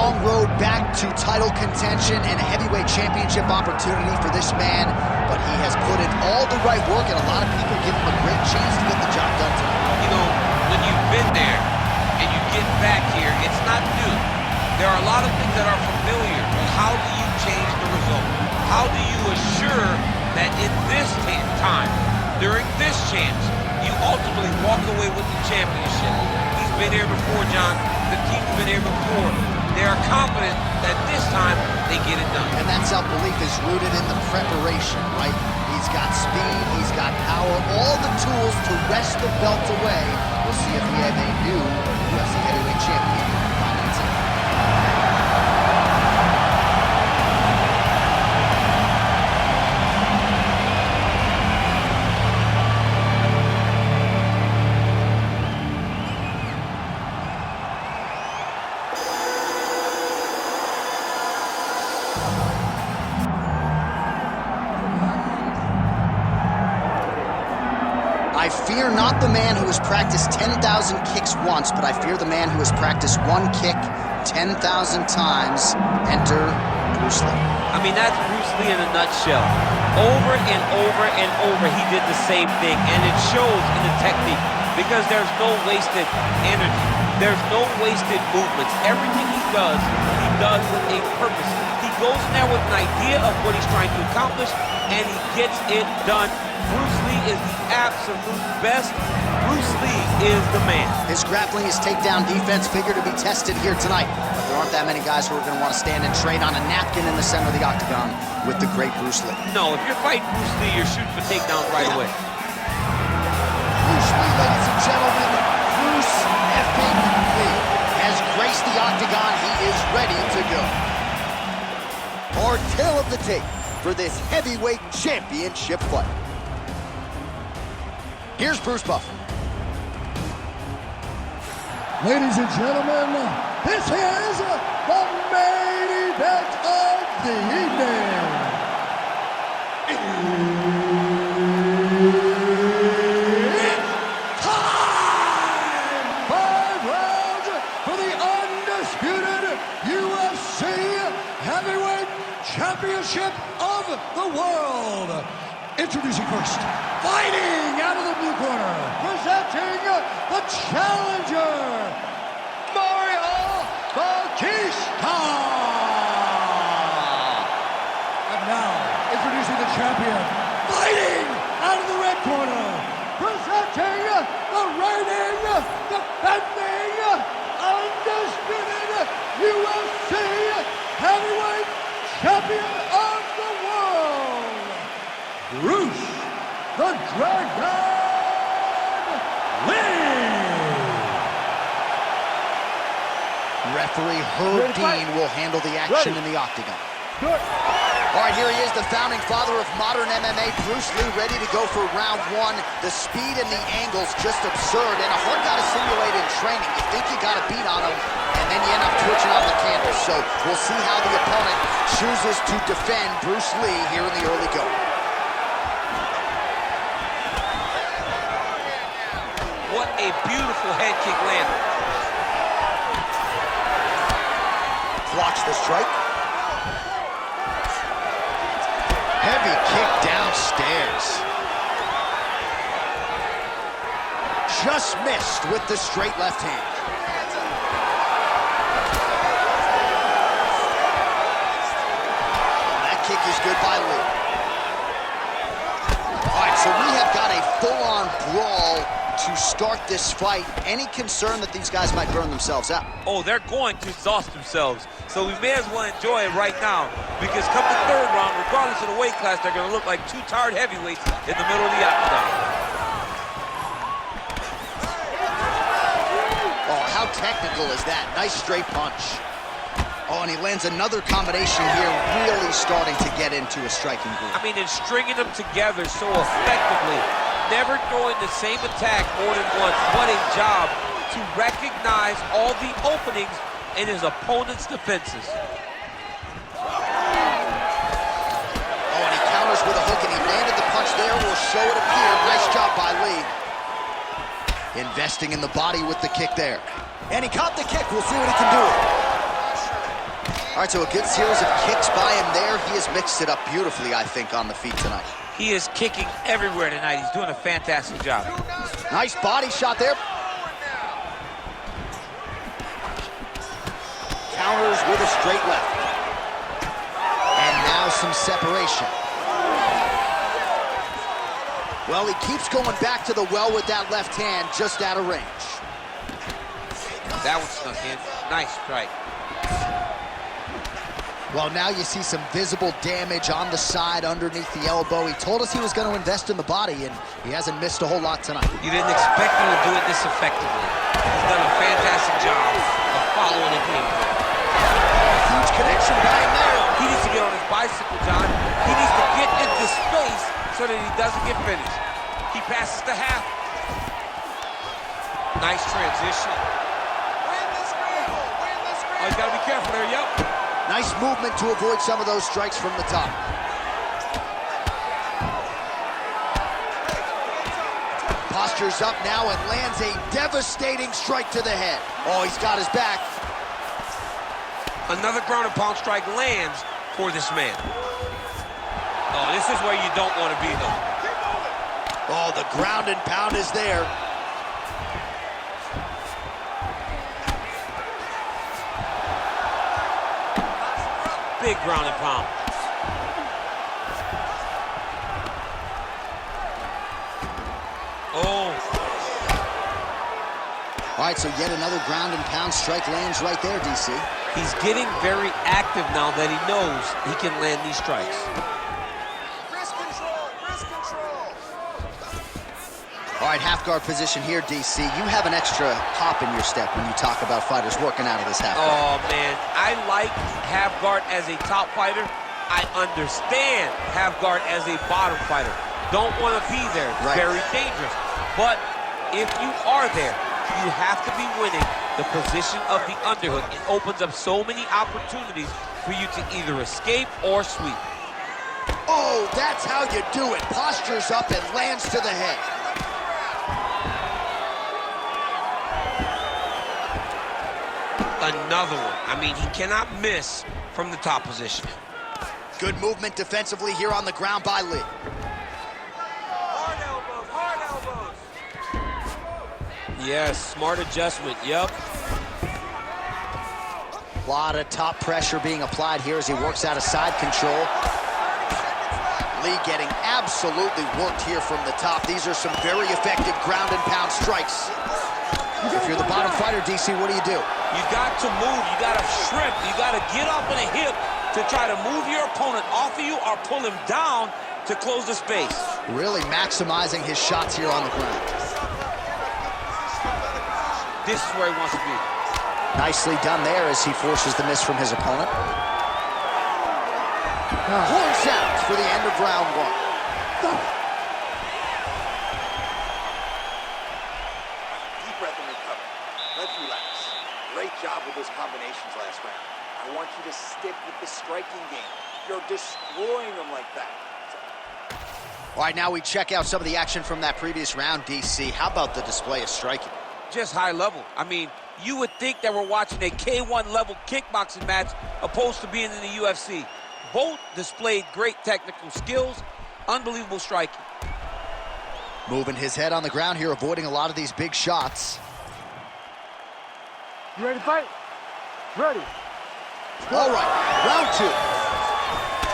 long road back to title contention and a heavyweight championship opportunity for this man, but he has put in all the right work, and a lot of people give him a great chance to get the job done tonight. You know, when you've been there and you get back here, it's not new. There are a lot of things that are familiar, but how do you change the result? How do you assure that in this time, during this chance, you ultimately walk away with the championship? He's been here before, John. The team's been here before. They are confident that this time they get it done. And that self-belief is rooted in the preparation, right? He's got speed, he's got power, all the tools to wrest the belt away. We'll see if we have a new UFC heavyweight champion by that time. I fear not the man who has practiced 10,000 kicks once, but I fear the man who has practiced one kick 10,000 times. Enter Bruce Lee. I mean, that's Bruce Lee in a nutshell. Over and over and over, he did the same thing, and it shows in the technique because there's no wasted energy. There's no wasted movements. Everything he does with a purpose. He goes in there with an idea of what he's trying to accomplish, and he gets it done. Bruce Lee is the absolute best. Bruce Lee is the man. His grappling, his takedown defense figure to be tested here tonight. But there aren't that many guys who are going to want to stand and trade on a napkin in the center of the octagon with the great Bruce Lee. No, if you're fighting Bruce Lee, you're shooting for takedowns right away. Bruce Lee, ladies and gentlemen, Bruce effing Lee has graced the octagon. He is ready to go. Our tale of the tape for this heavyweight championship fight. Here's Bruce Buffer. Ladies and gentlemen, this is the main event of the evening. It's time! 5 rounds for the undisputed UFC Heavyweight Championship of the World. Introducing first, fighting out of the blue corner, presenting the challenger, Bautista. And now, introducing the champion, fighting out of the red corner, presenting the reigning, defending, undisputed UFC Heavyweight Champion of the World, Bruce the Dragon Lee. Referee Herb Dean will handle the action in the octagon. Good. All right, here he is, the founding father of modern MMA, Bruce Lee, ready to go for round one. The speed and the angles just absurd, and a hard guy to simulate in training. You think you got a beat on him, and then you end up twitching on the canvas. So we'll see how the opponent chooses to defend Bruce Lee here in the early going. What a beautiful head kick landed. Blocks the strike. Heavy kick downstairs. Just missed with the straight left hand. That kick is good by Lee. All right, so we have got a full-on brawl to start this fight. Any concern that these guys might burn themselves out? Oh, they're going to exhaust themselves. So we may as well enjoy it right now, because come the third round, regardless of the weight class, they're going to look like two tired heavyweights in the middle of the octagon. Oh, how technical is that? Nice straight punch. Oh, and he lands another combination here, really starting to get into a striking groove. I mean, and stringing them together so effectively, never throwing the same attack more than once. What a job to recognize all the openings in his opponent's defenses. Oh, and he counters with a hook, and he landed the punch there. Will show it appear. Nice job by Lee. Investing in the body with the kick there. And he caught the kick. We'll see what he can do. All right, so a good series of kicks by him there. He has mixed it up beautifully, I think, on the feet tonight. He is kicking everywhere tonight. He's doing a fantastic job. Nice body shot there. Counters with a straight left. And now some separation. Well, he keeps going back to the well with that left hand, just out of range. That one snuck in. Nice strike. Well, now you see some visible damage on the side underneath the elbow. He told us he was going to invest in the body, and he hasn't missed a whole lot tonight. You didn't expect him to do it this effectively. He's done a fantastic job of following the game plan. Huge connection by him there. He needs to get on his bicycle, John. He needs to get into space so that he doesn't get finished. He passes the half. Nice transition. Oh, he's got to be careful there, yep. Nice movement to avoid some of those strikes from the top. Postures up now and lands a devastating strike to the head. Oh, he's got his back. Another ground and pound strike lands for this man. Oh, this is where you don't want to be, though. Oh, the ground and pound is there. Big ground and pound. Oh. All right, so yet another ground and pound strike lands right there, DC. He's getting very active now that he knows he can land these strikes. Wrist control, wrist control. All right, half guard position here, DC. You have an extra hop in your step when you talk about fighters working out of this half guard. Oh, man. I like half guard as a top fighter. I understand half guard as a bottom fighter. Don't want to be there. It's very dangerous. But if you are there, you have to be winning the position of the underhook. It opens up so many opportunities for you to either escape or sweep. Oh, that's how you do it. Postures up and lands to the head. Another one. I mean, he cannot miss from the top position. Good movement defensively here on the ground by Lee. Hard elbows, hard elbows. Yes, smart adjustment, yep. A lot of top pressure being applied here as he works out of side control. Lee getting absolutely worked here from the top. These are some very effective ground and pound strikes. If you're the bottom fighter, DC, what do you do? You got to move, you got to shrimp, you got to get up in a hip to try to move your opponent off of you or pull him down to close the space. Really maximizing his shots here on the ground. This is where he wants to be. Nicely done there as he forces the miss from his opponent. Horn sounds for the end of round one. Deep breath and recover. Let's relax. Great job with those combinations last round. I want you to stick with the striking game. You're destroying them like that. All right, now we check out some of the action from that previous round, DC. How about the display of striking? Just high level. I mean, you would think that we're watching a K1 level kickboxing match opposed to being in the UFC. Both displayed great technical skills, unbelievable striking. Moving his head on the ground here, avoiding a lot of these big shots. You ready to fight? Ready. All right, round two.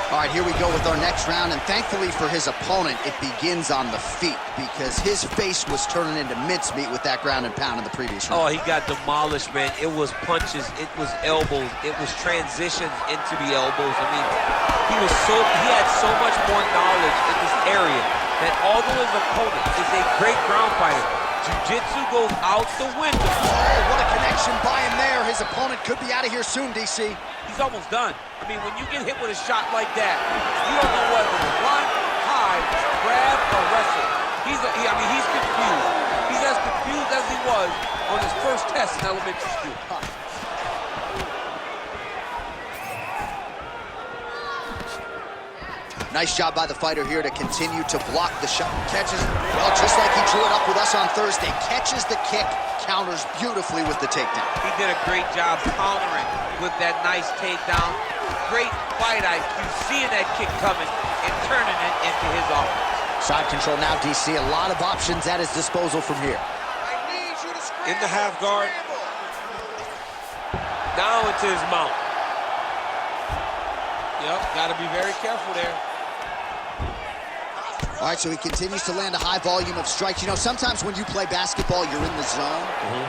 All right, here we go with our next round, and thankfully for his opponent, it begins on the feet because his face was turning into mincemeat with that ground and pound in the previous round. Oh, he got demolished, man. It was punches, it was elbows, it was transitions into the elbows. I mean, he had so much more knowledge in this area that although his opponent is a great ground fighter, jiu-jitsu goes out the window. Oh, what a connection by him there. His opponent could be out of here soon, DC. He's almost done. I mean, when you get hit with a shot like that, you don't know whether to run, hide, grab, or wrestle. He's confused. He's as confused as he was on his first test in elementary school. Nice job by the fighter here to continue to block the shot. Catches, well, just like he drew it up with us on Thursday. Catches the kick, counters beautifully with the takedown. He did a great job countering with that nice takedown. Great fight IQ, seeing that kick coming and turning it into his offense. Side control now, DC. A lot of options at his disposal from here. In the half guard. Now into his mount. Yep, got to be very careful there. All right, so he continues to land a high volume of strikes. You know, sometimes when you play basketball, you're in the zone.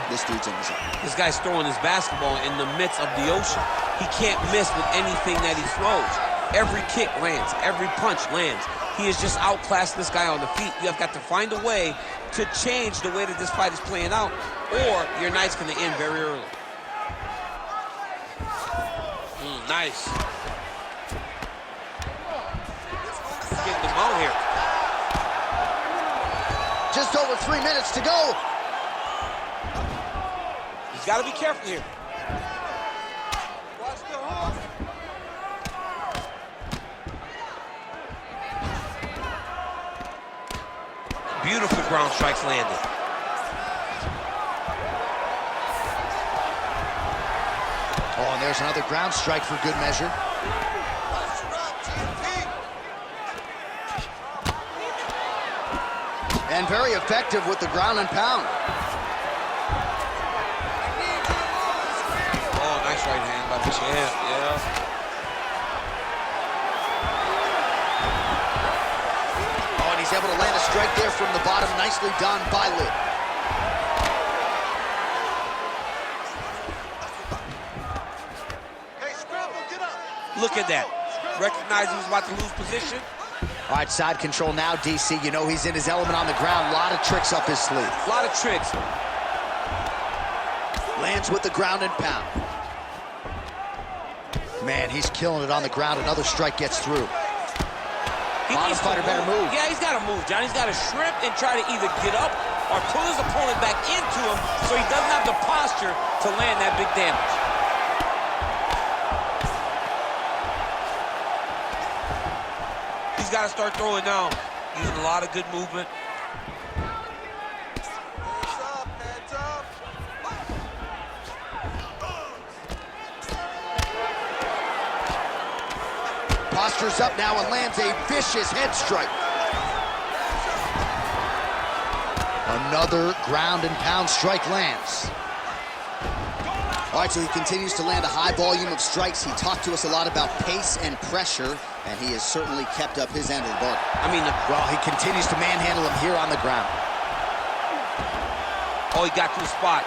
This dude's in the zone. This guy's throwing his basketball in the midst of the ocean. He can't miss with anything that he throws. Every kick lands. Every punch lands. He has just outclassed this guy on the feet. You have got to find a way to change the way that this fight is playing out, or your night's going to end very early. Nice. Getting the mount here. Just over 3 minutes to go. He's got to be careful here. Watch the hook. Beautiful ground strikes landed. Oh, and there's another ground strike for good measure. And very effective with the ground and pound. Oh, nice right hand by the champ, yeah. Oh, and he's able to land a strike there from the bottom. Nicely done by Lee. Hey, scramble, get up. Look at that. Recognize he was about to lose position. All right, side control now, DC. You know he's in his element on the ground. A lot of tricks up his sleeve. A lot of tricks. Lands with the ground and pound. Man, he's killing it on the ground. Another strike gets through. Bottom fighter better move. Yeah, he's got to move, John. He's got to shrimp and try to either get up or pull his opponent back into him so he doesn't have the posture to land that big damage. He's got to start throwing now. Using a lot of good movement. Hands up. Postures up now and lands a vicious head strike. Another ground and pound strike lands. All right, so he continues to land a high volume of strikes. He talked to us a lot about pace and pressure, and he has certainly kept up his end of the bargain. I mean, well, he continues to manhandle him here on the ground. Oh, he got to the spot.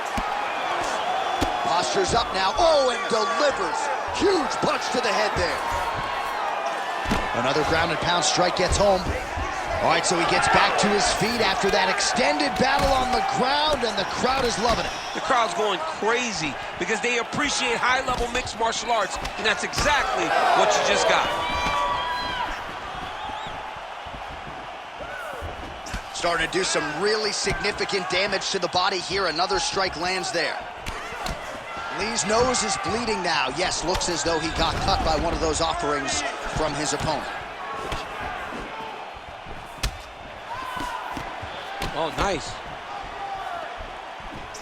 Postures up now. Oh, and delivers. Huge punch to the head there. Another ground and pound strike gets home. All right, so he gets back to his feet after that extended battle on the ground, and the crowd is loving it. The crowd's going crazy because they appreciate high-level mixed martial arts, and that's exactly what you just got. Starting to do some really significant damage to the body here. Another strike lands there. Lee's nose is bleeding now. Yes, looks as though he got cut by one of those offerings from his opponent. Oh, nice.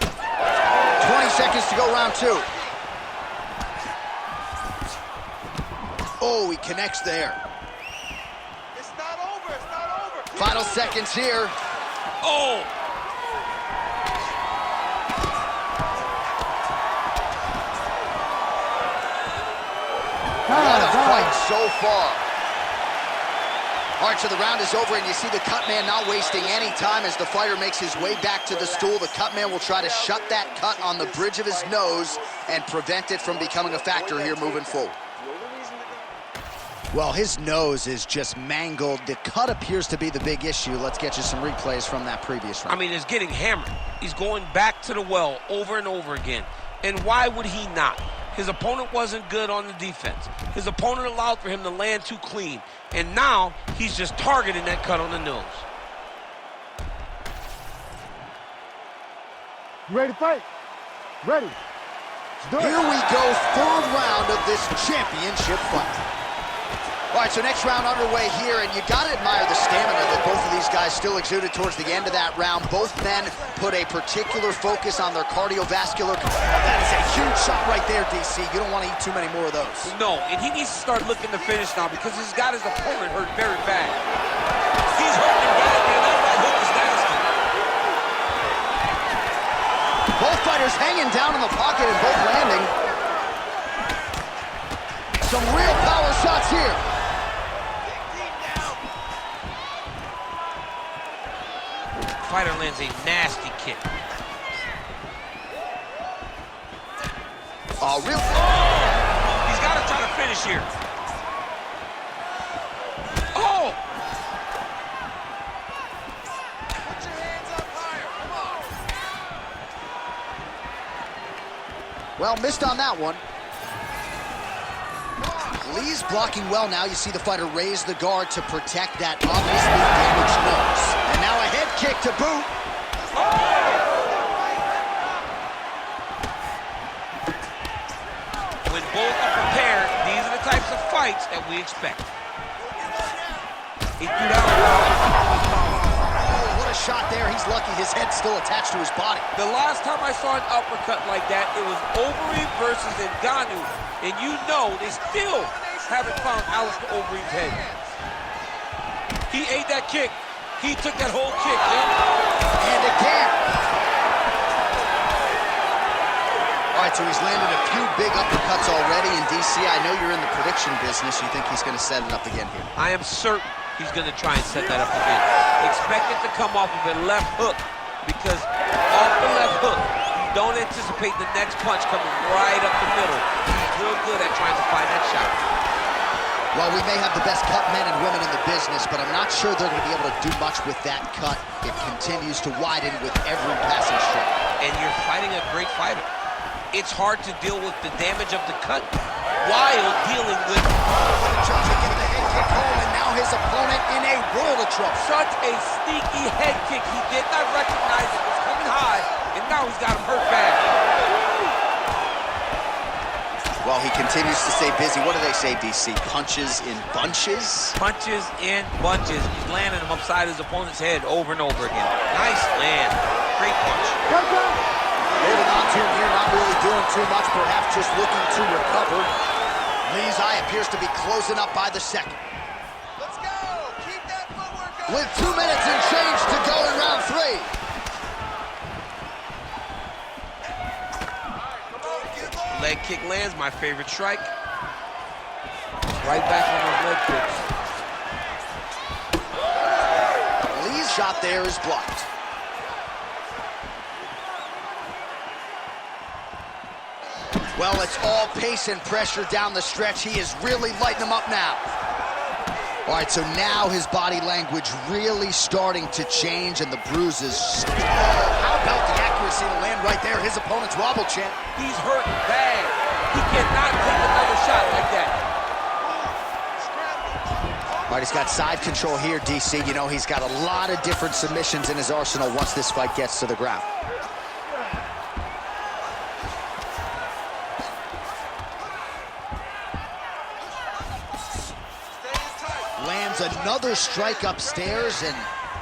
20 seconds to go, round two. Oh, he connects there. It's not over. It's not over. Final seconds here. Oh! What a fight so far. All right, so the round is over, and you see the cut man not wasting any time as the fighter makes his way back to the stool. The cut man will try to shut that cut on the bridge of his nose and prevent it from becoming a factor here moving forward. Well, his nose is just mangled. The cut appears to be the big issue. Let's get you some replays from that previous round. I mean, it's getting hammered. He's going back to the well over and over again. And why would he not? His opponent wasn't good on the defense. His opponent allowed for him to land too clean. And now he's just targeting that cut on the nose. You ready to fight? Ready. Let's do it. Here we go, third round of this championship fight. All right, so next round underway here, and you gotta admire the stamina that both of these guys still exuded towards the end of that round. Both men put a particular focus on their cardiovascular. That is a huge shot right there, DC. You don't want to eat too many more of those. No, and he needs to start looking to finish now because he's got his opponent hurt very bad. He's hurting bad, man. That hook is nasty. Both fighters hanging down in the pocket and both landing. Some real power shots here. Fighter lands a nasty kick. Oh, real. Oh! He's got to try to finish here. Oh! Put your hands up higher. Come on. Well, missed on that one. Lee's blocking well now. You see the fighter raise the guard to protect that obviously damaged nose. And now a head kick to boot. When both are prepared, these are the types of fights that we expect. He threw down. Oh, what a shot there. He's lucky his head's still attached to his body. The last time I saw an uppercut like that, it was Overeem versus Ngannou. And you know they still haven't found Alistair Overeem's head. He ate that kick. He took that whole kick, yeah. And again. All right, so he's landed a few big uppercuts already. And DC, I know you're in the prediction business. You think he's going to set it up again here? I am certain he's going to try and set that up again. Expect it to come off of a left hook because off the left hook, you don't anticipate the next punch coming right up the middle. He's real good at trying to find that shot. Well, we may have the best cut men and women in the business, but I'm not sure they're going to be able to do much with that cut. It continues to widen with every passing strike. And you're fighting a great fighter. It's hard to deal with the damage of the cut while dealing with... Trying to get the head kick home, and now his opponent in a world of trouble. Such a sneaky head kick. He did not recognize it was coming high, and now he's got him hurt bad. Well, he continues to stay busy. What do they say, DC? Punches in bunches? Punches in bunches. He's landing him upside his opponent's head over and over again. Nice land. Great punch. Holding on to him here, not really doing too much, perhaps just looking to recover. Lee's eye appears to be closing up by the second. Let's go. Keep that footwork going. With 2 minutes and change to go in round 3. Leg kick lands, my favorite strike. Right back on those leg kicks. Lee's shot there is blocked. Well, it's all pace and pressure down the stretch. He is really lighting them up now. All right, so now his body language really starting to change, and the bruises. How about the accuracy to land right there? His opponent's wobble, champ. He's hurting bad. He cannot take another shot like that. All right, he's got side control here, DC. You know, he's got a lot of different submissions in his arsenal once this fight gets to the ground. Lands another strike upstairs, and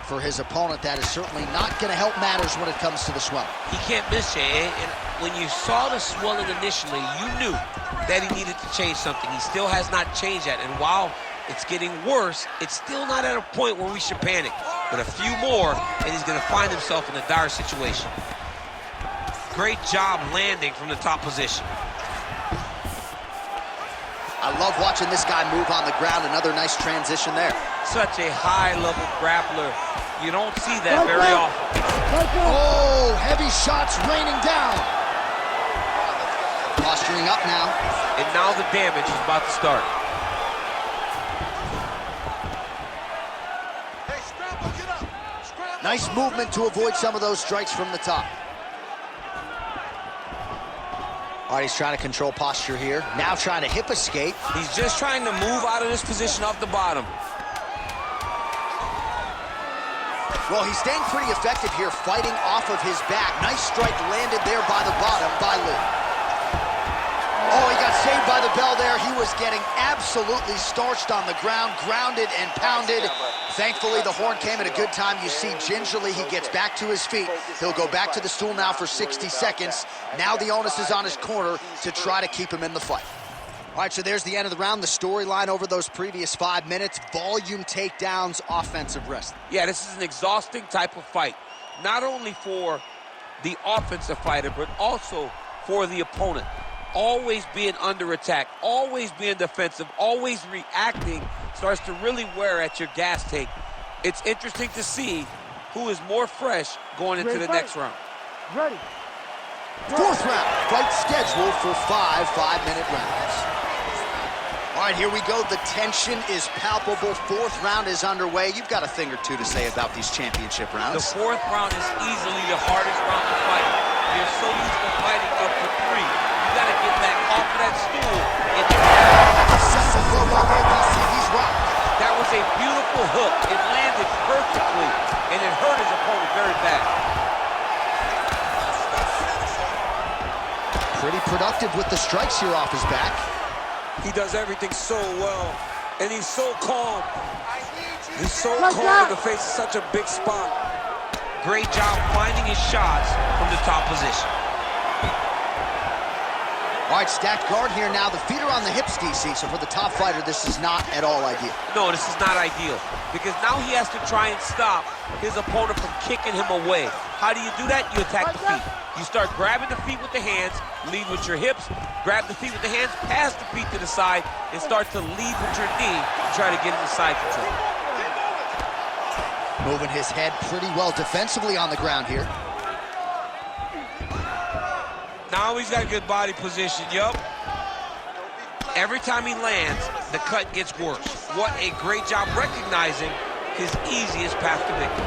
for his opponent, that is certainly not going to help matters when it comes to the swelling. He can't miss, Jay. And when you saw the swelling initially, you knew that he needed to change something. He still has not changed that. And while it's getting worse, it's still not at a point where we should panic. But a few more, and he's going to find himself in a dire situation. Great job landing from the top position. I love watching this guy move on the ground. Another nice transition there. Such a high-level grappler. You don't see that very often. Oh, heavy shots raining down. Posturing up now. And now the damage is about to start. Hey, scramble, get up. Scramble. Nice movement to avoid some of those strikes from the top. All right, he's trying to control posture here. Now trying to hip escape. He's just trying to move out of this position off the bottom. Well, he's staying pretty effective here, fighting off of his back. Nice strike landed there by the bottom by Lee. Oh, he got saved by the bell there. He was was getting absolutely starched on the ground, grounded and pounded. Thankfully, the horn came at a good time. You see, gingerly, he gets back to his feet. He'll go back to the stool now for 60 seconds. Now the onus is on his corner to try to keep him in the fight. All right, so there's the end of the round. The storyline over those previous 5 minutes, volume takedowns, offensive wrestling. Yeah, this is an exhausting type of fight. Not only for the offensive fighter, but also for the opponent. Always being under attack, always being defensive, always reacting starts to really wear at your gas tank. It's interesting to see who is more fresh going into the next round. Ready. Fourth round, fight scheduled for 5 5-minute rounds. All right, here we go. The tension is palpable. Fourth round is underway. You've got a thing or two to say about these championship rounds. The fourth round is easily the hardest round to fight. You're so used to fighting up to 3. You got to get back off of that stool. He's rocked. That was a beautiful hook. It landed perfectly, and it hurt his opponent very bad. Pretty productive with the strikes here off his back. He does everything so well, and he's so calm. He's so calm in the face of such a big spot. Great job finding his shots from the top position. All right, stacked guard here now. The feet are on the hips, DC, so for the top fighter, this is not at all ideal. No, this is not ideal, because now he has to try and stop his opponent from kicking him away. How do you do that? You attack the feet. You start grabbing the feet with the hands, lead with your hips, grab the feet with the hands, pass the feet to the side, and start to lead with your knee to try to get into side control. Moving his head pretty well defensively on the ground here. Now he's got a good body position, yup. Every time he lands, the cut gets worse. What a great job recognizing his easiest path to victory.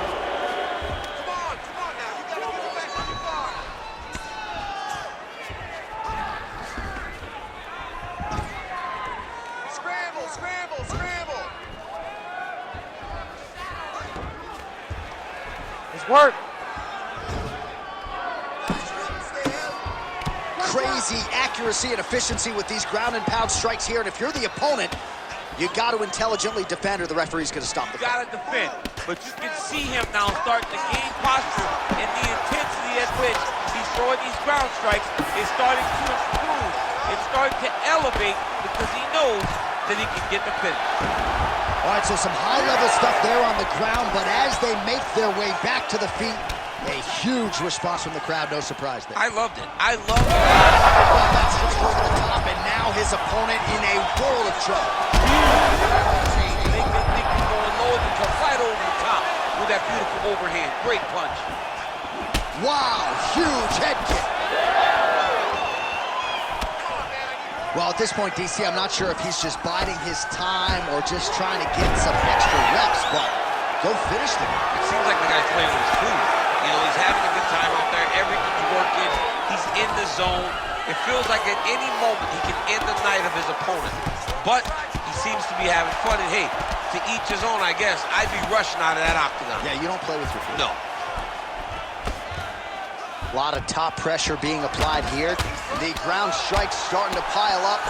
Scramble, scramble, scramble. It's work. Crazy accuracy and efficiency with these ground and pound strikes here. And if you're the opponent, you got to intelligently defend or the referee's going to stop the fight. Got to defend, but you can see him now starting to gain posture, and the intensity at which he's throwing these ground strikes is starting to improve. It's starting to elevate because he knows that he can get the finish. All right, so some high-level stuff there on the ground, but as they make their way back to the feet, a huge response from the crowd, no surprise there. I loved it. I loved it. That's just over the top, and now his opponent in a world of trouble. They can think he's going low and come right over the top with that beautiful overhand. Great punch. Wow, huge head kick. Well, at this point, DC, I'm not sure if he's just biding his time or just trying to get some extra reps, but go finish them. It seems like the guy's playing with his food. You know, he's having a good time out there. Everything's working. He's in the zone. It feels like at any moment he can end the night of his opponent. But he seems to be having fun. And hey, to each his own, I guess. I'd be rushing out of that octagon. Yeah, you don't play with your food. No. A lot of top pressure being applied here. The ground strikes starting to pile up.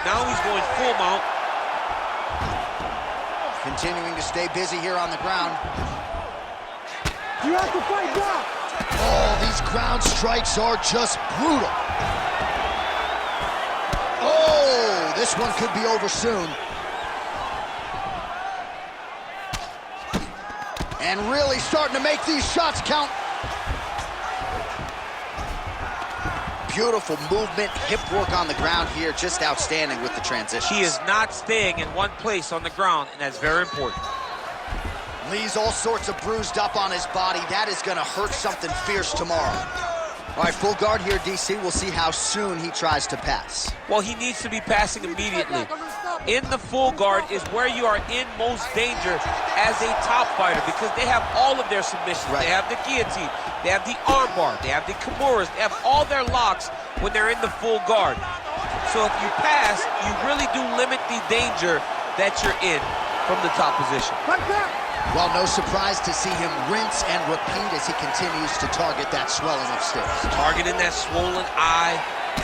Now he's going full mount. Continuing to stay busy here on the ground. You have to fight back. Oh, these ground strikes are just brutal. Oh, this one could be over soon. And really starting to make these shots count. Beautiful movement, hip work on the ground here, just outstanding with the transitions. He is not staying in one place on the ground, and that's very important. Lee's all sorts of bruised up on his body. That is going to hurt something fierce tomorrow. All right, full guard here, DC. We'll see how soon he tries to pass. Well, he needs to be passing immediately. In the full guard is where you are in most danger as a top fighter because they have all of their submissions. Right. They have the guillotine, they have the armbar, they have the kimuras, they have all their locks when they're in the full guard. So if you pass, you really do limit the danger that you're in from the top position. Well, no surprise to see him rinse and repeat as he continues to target that swelling upstairs. Targeting that swollen eye,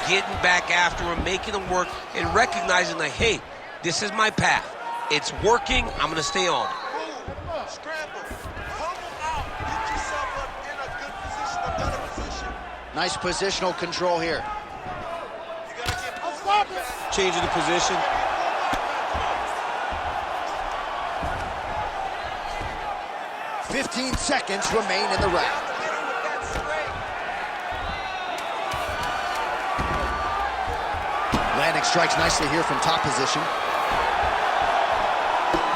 getting back after him, making him work, and recognizing that, hey, this is my path. It's working. I'm going to stay on it. Scramble. Humble out. Get yourself up in a good position, a better position. Nice positional control here. You gotta get Changing the position. "15 seconds remain in the round." Landing strikes nicely here from top position.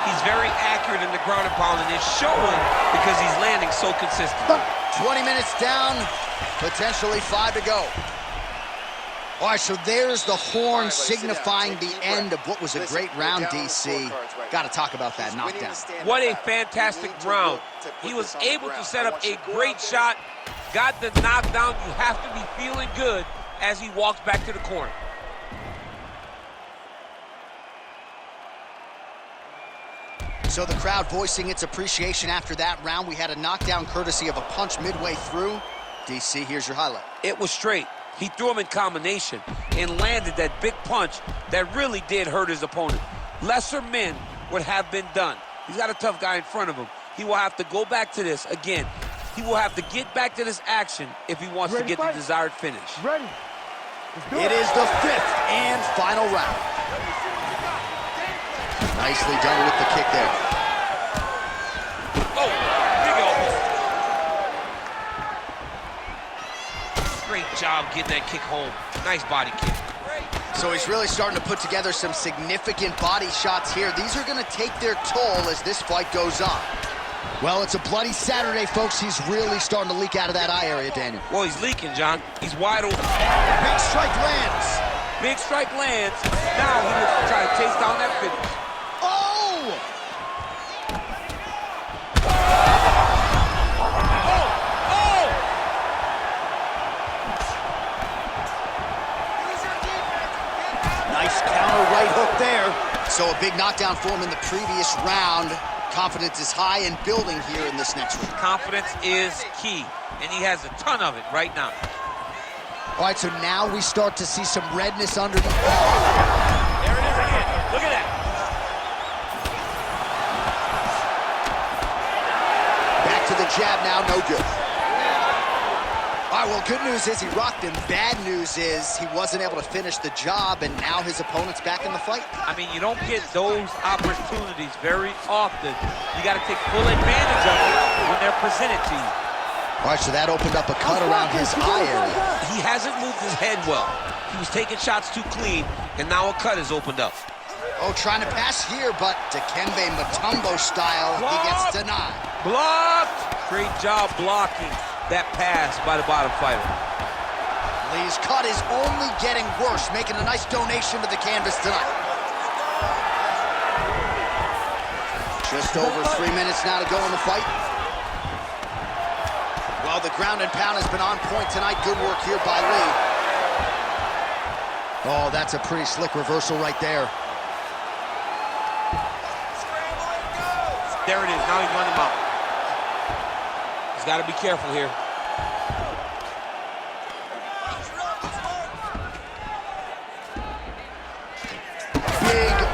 He's very accurate in the ground and pound, and it's showing because he's landing so consistent. 20 minutes down, potentially 5 to go. All right, so there's the horn signifying the end of what was a great round, DC. Got to talk about that knockdown. What a fantastic round. He was able to set up a great shot, got the knockdown. You have to be feeling good as he walks back to the corner. So the crowd voicing its appreciation after that round. We had a knockdown courtesy of a punch midway through. DC, here's your highlight. It was straight. He threw him in combination and landed that big punch that really did hurt his opponent. Lesser men would have been done. He's got a tough guy in front of him. He will have to go back to this again. He will have to get back to this action if he wants to get the desired finish. Ready. It is the 5th and final round. Nicely done with the kick there. Oh, big elbow. Great job getting that kick home. Nice body kick. So he's really starting to put together some significant body shots here. These are going to take their toll as this fight goes on. Well, it's a bloody Saturday, folks. He's really starting to leak out of that eye area, Daniel. Well, he's leaking, John. He's wide open. Big strike lands. Big strike lands. Now he looks to try to chase down that finish. Oh! Nice counter right hook there. So a big knockdown for him in the previous round. Confidence is high and building here in this next round. Confidence is key, and he has a ton of it right now. All right, so now we start to see some redness under the... There it is again. Look at that. Back to the jab now, no good. All right, well, good news is he rocked him. Bad news is he wasn't able to finish the job, and now his opponent's back in the fight. I mean, you don't get those opportunities very often. You got to take full advantage of it when they're presented to you. All right, so that opened up a cut around his eye area. He hasn't moved his head well. He was taking shots too clean, and now a cut has opened up. Oh, trying to pass here, but Dikembe Mutombo style, he gets denied. Blocked! Great job blocking that pass by the bottom fighter. Lee's cut is only getting worse, making a nice donation to the canvas tonight. Just over 3 minutes now to go in the fight. Well, the ground and pound has been on point tonight. Good work here by Lee. Oh, that's a pretty slick reversal right there. There it is. Now he's running him out. He's got to be careful here.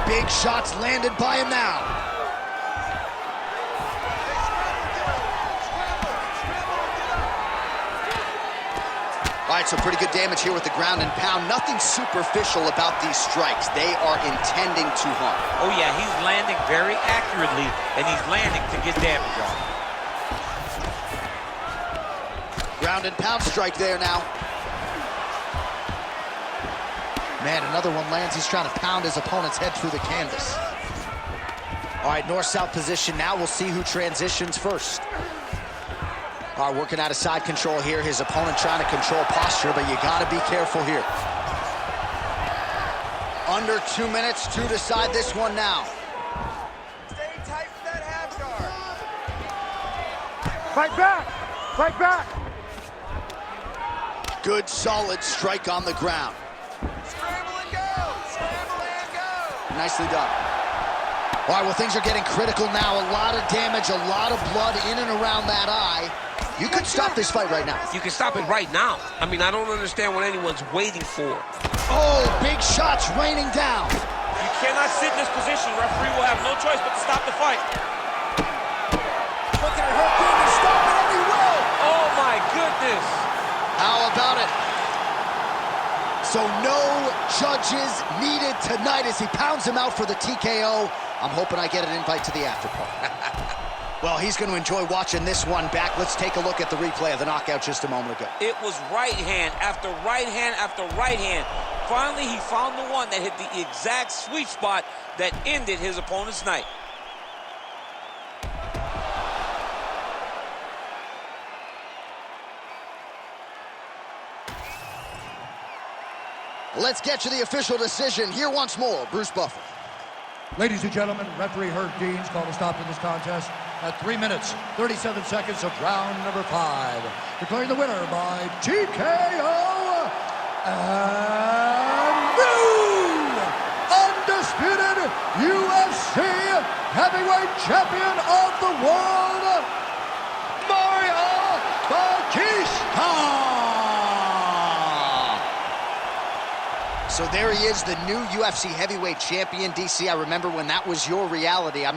Big shots landed by him now. All right, so pretty good damage here with the ground and pound. Nothing superficial about these strikes. They are intending to harm. Oh, yeah, he's landing very accurately, and he's landing to get damage on. Ground and pound strike there now. Man, another one lands. He's trying to pound his opponent's head through the canvas. All right, north-south position. Now we'll see who transitions first. All right, working out of side control here. His opponent trying to control posture, but you got to be careful here. Under 2 minutes to decide this one now. Stay tight with that half guard. Fight back! Fight back! Good, solid strike on the ground. Scramble and go! Scramble and go! Nicely done. All right, well, things are getting critical now. A lot of damage, a lot of blood in and around that eye. You could stop this fight right now. You can stop it right now. I mean, I don't understand what anyone's waiting for. Oh, big shots raining down. You cannot sit in this position. Referee will have no choice but to stop the fight. Looking at her team to stop it, and he will. Oh, my goodness. How about it? So no judges needed tonight as he pounds him out for the TKO. I'm hoping I get an invite to the after party. Well, he's going to enjoy watching this one back. Let's take a look at the replay of the knockout just a moment ago. It was right hand after right hand after right hand. Finally, he found the one that hit the exact sweet spot that ended his opponent's night. Let's get to the official decision. Here once more, Bruce Buffer. Ladies and gentlemen, referee Herb Dean's called a stop to this contest at 3 minutes, 37 seconds of round number 5. Declaring the winner by TKO and new undisputed UFC heavyweight champion of the world, Bautista! So there he is, the new UFC heavyweight champion. DC, I remember when that was your reality. I'm not